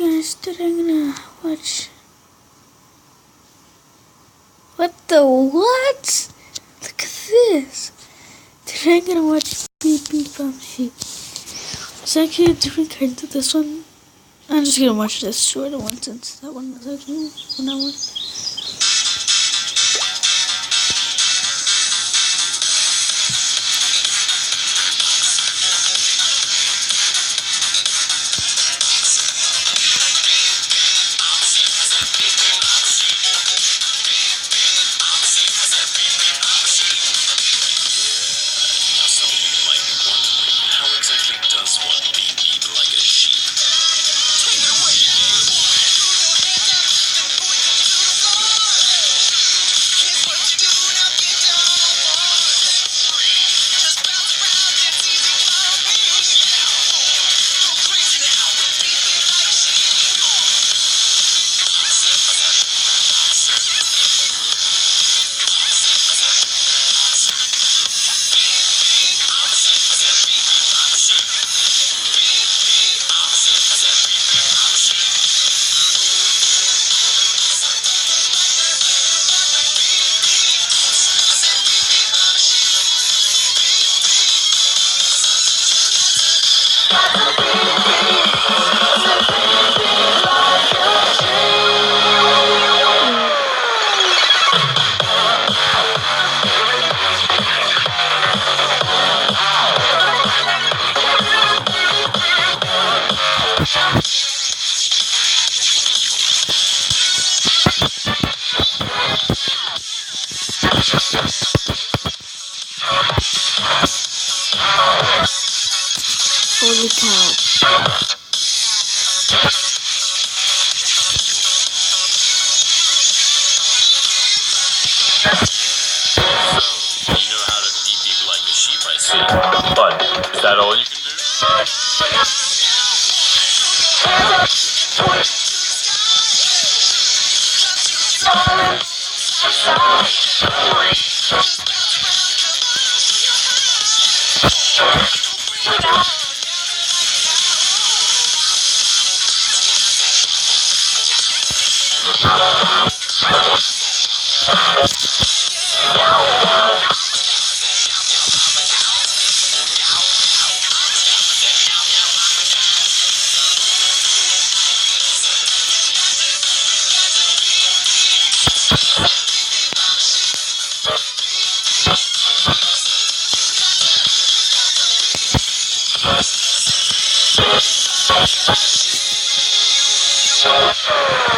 guys, today I'm gonna watch. What the what? Look at this. Today I'm gonna watch BB Bumsy. It's actually a different kind of this one. I'm just gonna watch this shorter one since that one was actually when I watched. Holy cow. So, you know how to beat people like a sheep, I see. But, is that all you can do?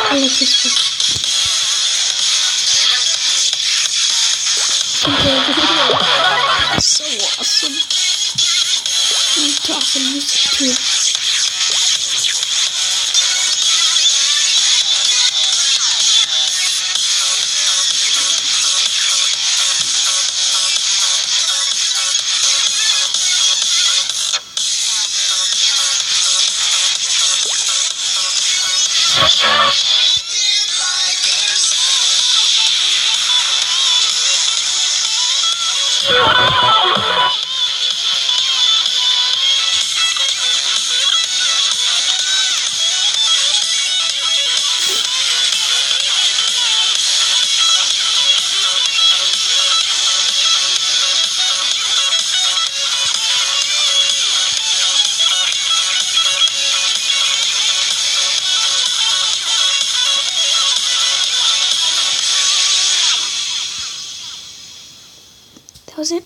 I like this one. So awesome. It's awesome music too. That was it.